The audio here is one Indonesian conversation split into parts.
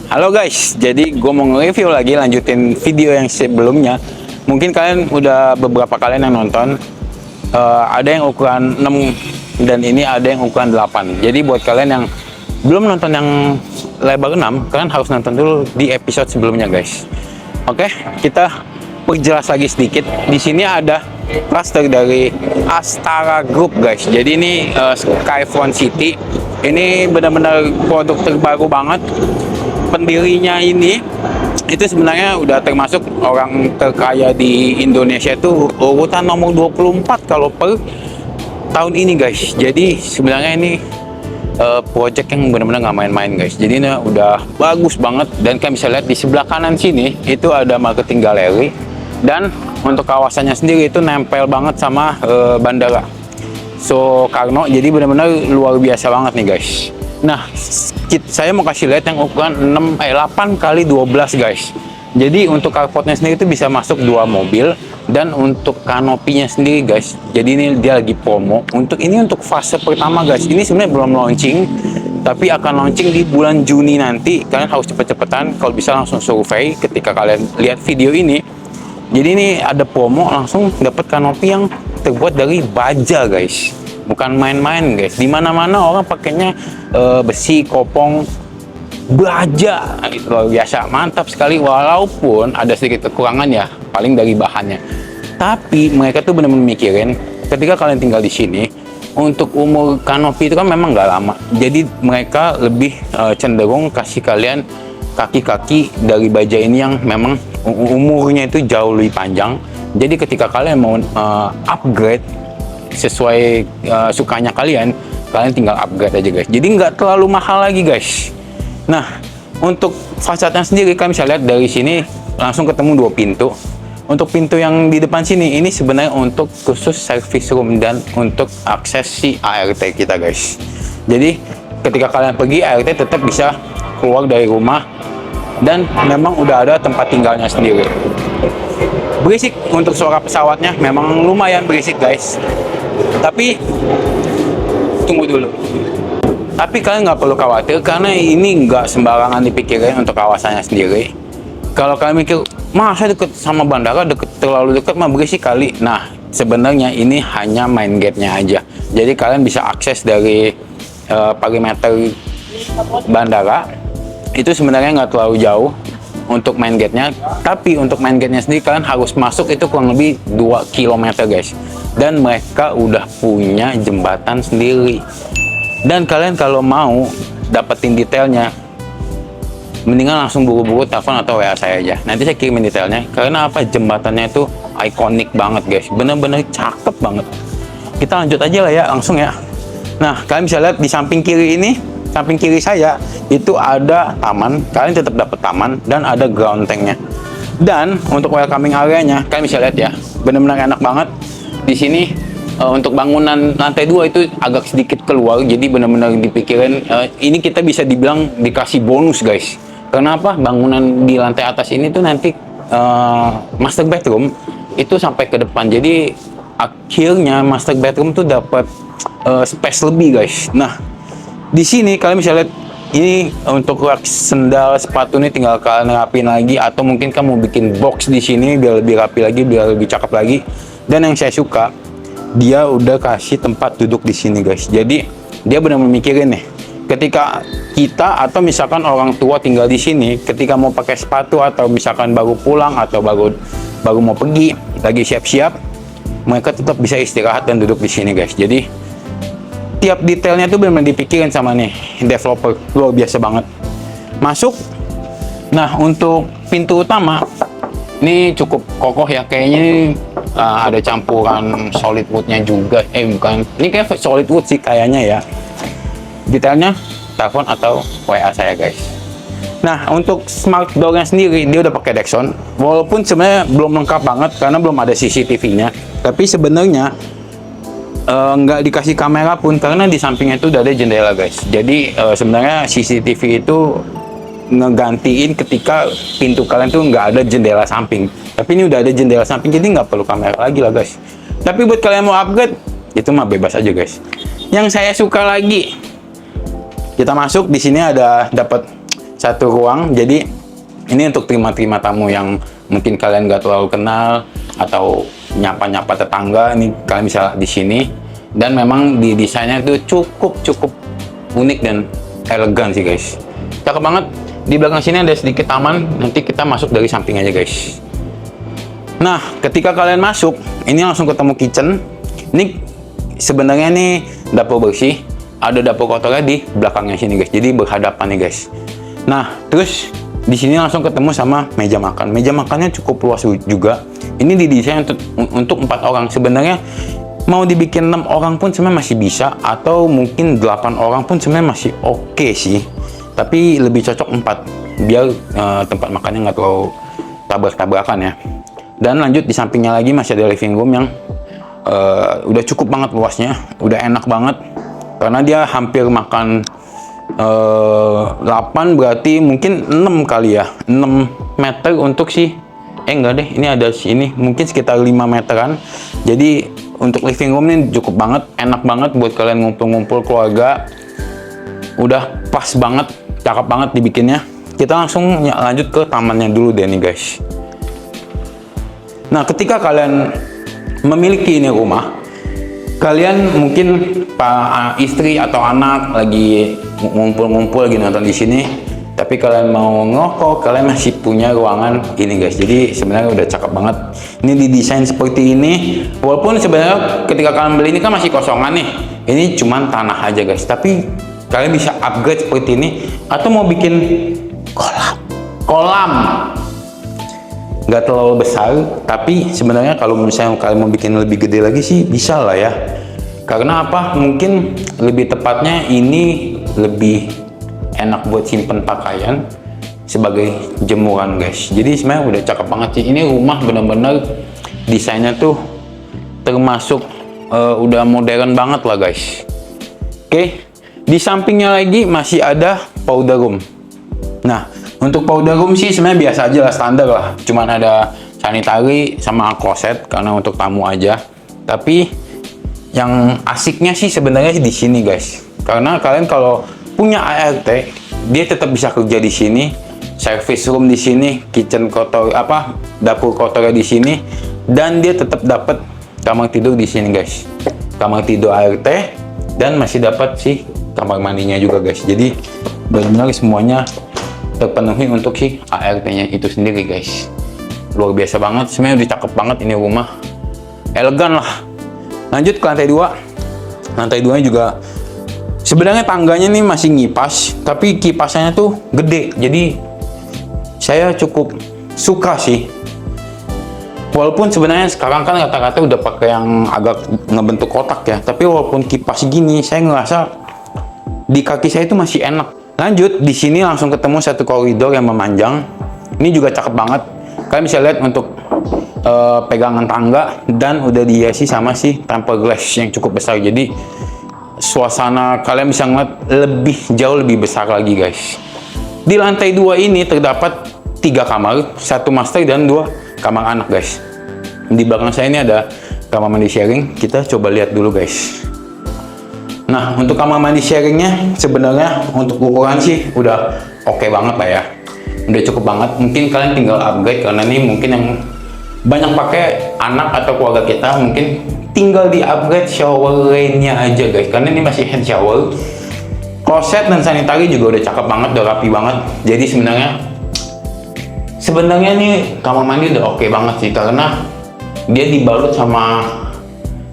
Halo guys, jadi gue mau nge-review lagi, lanjutin video yang sebelumnya. Mungkin kalian udah beberapa kalian yang nonton. Ada yang ukuran 6 dan ini ada yang ukuran 8. Jadi buat kalian yang belum nonton yang lebar 6, kalian harus nonton dulu di episode sebelumnya guys. Oke, kita perjelas lagi sedikit. Di sini ada cluster dari Astara Group guys. Jadi ini Skyfront City. Ini benar-benar produk terbaru banget. Pendirinya ini itu sebenarnya udah termasuk orang terkaya di Indonesia, itu urutan nomor 24 kalau per tahun ini guys. Jadi sebenarnya ini project yang benar-benar nggak main-main guys. Jadi ini udah bagus banget, dan kalian bisa lihat di sebelah kanan sini itu ada marketing gallery, dan untuk kawasannya sendiri itu nempel banget sama bandara Soekarno. Jadi benar-benar luar biasa banget nih guys. Nah, saya mau kasih lihat yang ukuran 8 kali 12 guys. Jadi untuk carportnya sendiri itu bisa masuk 2 mobil, dan untuk kanopinya sendiri guys, jadi ini dia lagi promo. Untuk fase pertama guys, ini sebenarnya belum launching, tapi akan launching di bulan Juni nanti. Kalian harus cepet-cepetan, kalau bisa langsung survei ketika kalian lihat video ini. Jadi ini ada promo, langsung dapat kanopi yang terbuat dari baja guys. Bukan main-main guys. Dimana-mana orang pakainya besi, kopong, baja, itu luar biasa, mantap sekali. Walaupun ada sedikit kekurangan ya, paling dari bahannya. Tapi mereka tuh benar-benar mikirin ketika kalian tinggal di sini. Untuk umur kanopi itu kan memang nggak lama. Jadi mereka lebih cenderung kasih kalian kaki-kaki dari baja ini yang memang umurnya itu jauh lebih panjang. Jadi ketika kalian mau upgrade sesuai sukanya kalian tinggal upgrade aja guys. Jadi nggak terlalu mahal lagi guys. Nah, untuk fasadnya sendiri kalian bisa lihat dari sini langsung ketemu 2 pintu. Untuk pintu yang di depan sini ini sebenarnya untuk khusus service room dan untuk akses si ART kita guys. Jadi ketika kalian pergi, ART tetap bisa keluar dari rumah, dan memang udah ada tempat tinggalnya sendiri. Berisik untuk suara pesawatnya, memang lumayan berisik guys. Tapi tunggu dulu. Tapi kalian nggak perlu khawatir, karena ini nggak sembarangan dipikirin untuk kawasannya sendiri. Kalau kalian mikir, masa deket sama bandara, terlalu dekat mah berisik kali. Nah, sebenarnya ini hanya main gate-nya aja. Jadi kalian bisa akses dari perimeter bandara. Itu sebenarnya nggak terlalu jauh untuk main gate-nya, tapi untuk main gate-nya sendiri kalian harus masuk itu kurang lebih 2 km guys. Dan mereka udah punya jembatan sendiri. Dan kalian kalau mau dapetin detailnya, mendingan langsung buru-buru telepon atau WA saya aja. Nanti saya kirimin detailnya. Karena apa? Jembatannya itu ikonik banget guys. Bener-bener cakep banget. Kita lanjut aja lah ya, langsung ya. Nah, kalian bisa lihat di samping kiri ini, samping kiri saya itu ada taman. Kalian tetap dapat taman, dan ada ground tanknya. Dan untuk welcoming area-nya kalian bisa lihat ya, benar-benar enak banget di sini. Untuk bangunan lantai 2 itu agak sedikit keluar, jadi benar-benar dipikirin. Ini kita bisa dibilang dikasih bonus guys. Kenapa? Bangunan di lantai atas ini tuh nanti master bedroom itu sampai ke depan. Jadi akhirnya master bedroom tuh dapat space lebih guys. Nah, di sini kalian bisa lihat, ini untuk rak sendal, sepatu ini tinggal kalian rapin lagi, atau mungkin kamu bikin box di sini biar lebih rapi lagi, biar lebih cakep lagi. Dan yang saya suka, dia udah kasih tempat duduk di sini guys. Jadi dia benar-benar mikirin nih, ketika kita atau misalkan orang tua tinggal di sini, ketika mau pakai sepatu atau misalkan baru pulang atau baru mau pergi, lagi siap-siap, mereka tetap bisa istirahat dan duduk di sini guys. Jadi tiap detailnya tuh benar-benar dipikirin sama nih developer, luar biasa banget. Masuk. Nah, untuk pintu utama ini cukup kokoh ya, kayaknya ada campuran solid woodnya juga. Bukan, ini kayak solid wood sih kayaknya ya. Detailnya telepon atau WA saya guys. Nah, untuk smart door-nya sendiri dia udah pakai Dexon. Walaupun sebenarnya belum lengkap banget karena belum ada CCTV-nya, tapi sebenarnya nggak dikasih kamera pun, karena di sampingnya itu udah ada jendela guys. Jadi sebenarnya CCTV itu ngegantiin ketika pintu kalian tuh nggak ada jendela samping. Tapi ini udah ada jendela samping, jadi nggak perlu kamera lagi lah guys. Tapi buat kalian mau upgrade, itu mah bebas aja guys. Yang saya suka lagi, kita masuk di sini ada dapat satu ruang. Jadi ini untuk terima tamu yang mungkin kalian nggak terlalu kenal atau nyapa tetangga, ini kalian bisa di sini. Dan memang di desainnya itu cukup unik dan elegan sih guys. Cakep banget. Di belakang sini ada sedikit taman, nanti kita masuk dari samping aja guys. Nah, ketika kalian masuk, ini langsung ketemu kitchen. Ini sebenarnya nih dapur bersih, ada dapur kotornya di belakangnya sini guys. Jadi berhadapan nih guys. Nah, terus di sini langsung ketemu sama meja makan. Meja makannya cukup luas juga. Ini didesain untuk 4 orang. Sebenarnya mau dibikin 6 orang pun sebenarnya masih bisa, atau mungkin 8 orang pun sebenarnya masih oke sih. Tapi lebih cocok 4 biar tempat makannya nggak terlalu tabrak-tabrakan ya. Dan lanjut di sampingnya lagi masih ada living room yang udah cukup banget luasnya, udah enak banget karena dia hampir makan 8 berarti mungkin 6 kali ya, 6 meter untuk enggak deh, ini ada sini mungkin sekitar 5 meteran. Jadi untuk living room ini cukup banget, enak banget buat kalian ngumpul-ngumpul keluarga. Udah pas banget, cakep banget dibikinnya. Kita langsung lanjut ke tamannya dulu deh nih guys. Nah, ketika kalian memiliki ini rumah, kalian mungkin istri atau anak lagi ngumpul-ngumpul lagi nonton di sini, tapi kalian mau ngerokok, kalian masih punya ruangan ini guys. Jadi sebenarnya udah cakep banget. Ini didesain seperti ini. Walaupun sebenarnya ketika kalian beli ini kan masih kosongan nih. Ini cuman tanah aja guys. Tapi kalian bisa upgrade seperti ini, atau mau bikin kolam. Nggak terlalu besar, tapi sebenarnya kalau misalnya kalian mau bikin lebih gede lagi sih bisa lah ya. Karena apa? Mungkin lebih tepatnya ini lebih enak buat simpen pakaian sebagai jemuran guys. Jadi sebenarnya udah cakep banget sih. Ini rumah bener-bener desainnya tuh termasuk udah modern banget lah guys. Oke, di sampingnya lagi masih ada powder room. Nah, untuk powder room sih sebenarnya biasa aja lah, standar lah. Cuman ada sanitary sama kloset karena untuk tamu aja. Tapi yang asiknya sih sebenarnya di sini guys. Karena kalian kalau punya ART, dia tetap bisa kerja di sini. Service room di sini, kitchen kotor dapur kotornya di sini, dan dia tetap dapat kamar tidur di sini guys. Kamar tidur ART dan masih dapat kamar mandinya juga guys. Jadi benar-benar semuanya terpenuhi untuk ART-nya itu sendiri guys. Luar biasa banget, sebenarnya udah cakep banget ini rumah. Elegan lah. Lanjut ke lantai 2. Lantai 2 juga sebenarnya tangganya nih masih ngipas, tapi kipasnya tuh gede. Jadi saya cukup suka sih. Walaupun sebenarnya sekarang kan kata-kata udah pakai yang agak ngebentuk kotak ya, tapi walaupun kipas gini saya ngerasa di kaki saya itu masih enak. Lanjut, di sini langsung ketemu satu koridor yang memanjang. Ini juga cakep banget. Kalian bisa lihat untuk pegangan tangga, dan udah dihiasi sama tempered glass yang cukup besar. Jadi suasana kalian bisa ngeliat jauh lebih besar lagi guys. Di lantai 2 ini terdapat 3 kamar, 1 master dan 2 kamar anak guys. Di belakang saya ini ada kamar mandi sharing. Kita coba lihat dulu guys. Nah, untuk kamar mandi sharingnya sebenarnya untuk ukuran sih udah oke banget lah ya. Udah cukup banget. Mungkin kalian tinggal upgrade karena ini mungkin yang banyak pakai anak atau keluarga kita, mungkin tinggal di upgrade shower rainnya aja guys. Karena ini masih head shower. Kloset dan sanitary juga udah cakep banget, udah rapi banget. Jadi sebenarnya nih kamar mandi udah oke banget sih, karena dia dibalut sama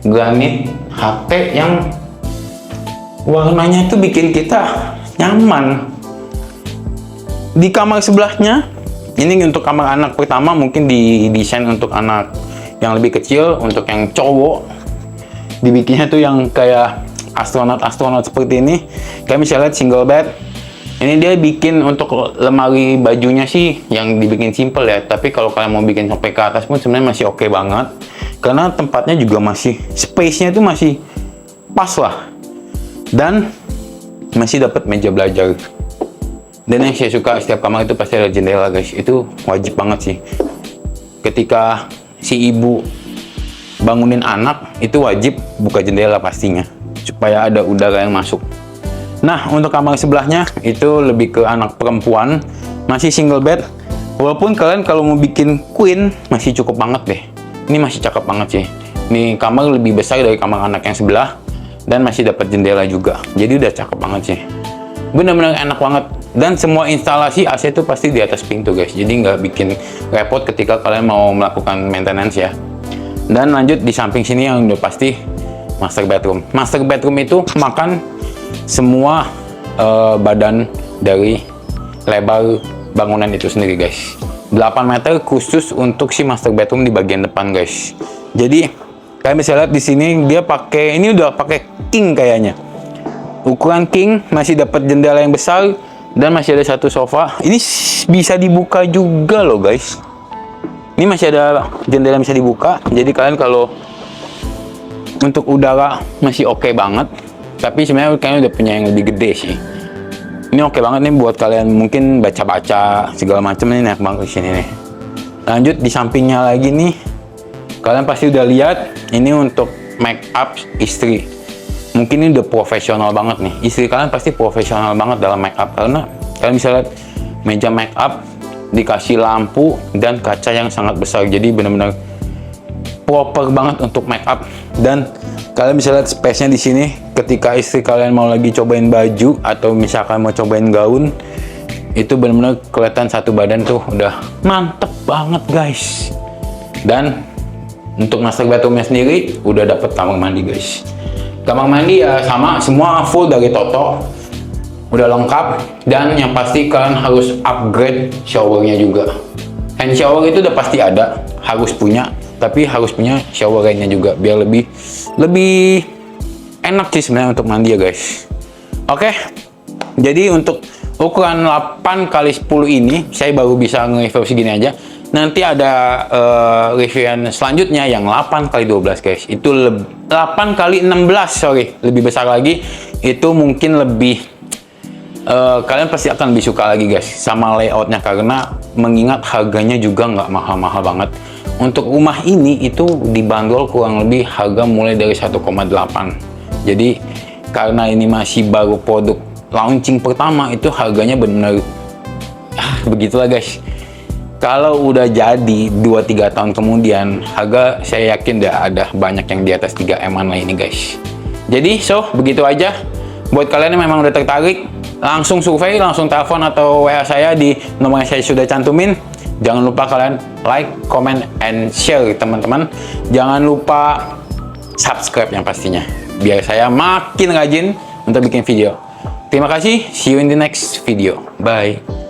granit HT yang warnanya itu bikin kita nyaman. Di kamar sebelahnya, ini untuk kamar anak pertama, mungkin didesain untuk anak yang lebih kecil. Untuk yang cowok, dibikinnya tuh yang kayak astronot seperti ini. Kalian bisa lihat single bed. Ini dia bikin untuk lemari bajunya sih yang dibikin simple ya. Tapi kalau kalian mau bikin sampai ke atas pun sebenarnya masih oke banget. Karena tempatnya juga masih, space-nya itu masih pas lah. Dan masih dapat meja belajar. Dan yang saya suka, setiap kamar itu pasti ada jendela guys. Itu wajib banget sih. Ketika si ibu bangunin anak, itu wajib buka jendela pastinya, supaya ada udara yang masuk. Nah, untuk kamar sebelahnya itu lebih ke anak perempuan, masih single bed. Walaupun kalian kalau mau bikin queen masih cukup banget deh. Ini masih cakep banget sih. Ini kamar lebih besar dari kamar anak yang sebelah dan masih dapat jendela juga. Jadi udah cakep banget sih. Bener-bener enak banget. Dan semua instalasi AC itu pasti di atas pintu guys. Jadi nggak bikin repot ketika kalian mau melakukan maintenance ya. Dan lanjut di samping sini yang udah pasti master bedroom. Master bedroom itu makan semua badan dari lebar bangunan itu sendiri guys. 8 meter khusus untuk si master bedroom di bagian depan guys. Jadi kalian bisa lihat di sini dia pakai, ini udah pakai king kayaknya. Ukuran king, masih dapat jendela yang besar dan masih ada satu sofa. Ini bisa dibuka juga loh guys. Ini masih ada jendela yang bisa dibuka. Jadi kalian kalau untuk udara masih oke banget. Tapi sebenarnya kalian udah punya yang lebih gede sih. Ini oke banget nih buat kalian mungkin baca-baca segala macam, ini enak banget di sini nih. Lanjut di sampingnya lagi nih, kalian pasti udah lihat ini untuk make up istri. Mungkin ini udah profesional banget nih. Istri kalian pasti profesional banget dalam make up karena kalian bisa lihat meja make up dikasih lampu dan kaca yang sangat besar. Jadi benar-benar proper banget untuk make up. Dan kalian bisa lihat space-nya di sini ketika istri kalian mau lagi cobain baju atau misalkan mau cobain gaun, itu benar-benar kelihatan satu badan tuh udah mantep banget guys. Dan untuk master bedroomnya sendiri udah dapet kamar mandi guys. Kamar mandi ya sama, semua full dari Toto, udah lengkap. Dan yang pasti kalian harus upgrade showernya juga. Hand shower itu udah pasti ada, harus punya. Tapi harus punya shower lainnya juga biar lebih enak sih sebenarnya untuk mandi ya guys. Oke, jadi untuk ukuran 8x10 ini saya baru bisa nge-review segini aja. Nanti ada reviewan selanjutnya yang 8x12 guys. Itu 8x16 sorry, lebih besar lagi. Itu mungkin lebih kalian pasti akan lebih suka lagi guys sama layoutnya, karena mengingat harganya juga nggak mahal-mahal banget. Untuk rumah ini itu dibanderol kurang lebih harga mulai dari 1,8. Jadi karena ini masih baru produk launching pertama, itu harganya benar-benar begitulah guys. Kalau udah jadi 2-3 tahun kemudian, harga saya yakin udah ada banyak yang di atas 3M-an lah ini guys. Jadi begitu aja. Buat kalian yang memang udah tertarik, langsung survei, langsung telepon atau WA saya di nomor yang saya sudah cantumin. Jangan lupa kalian like, comment, and share teman-teman. Jangan lupa subscribe yang pastinya, biar saya makin rajin untuk bikin video. Terima kasih, see you in the next video. Bye.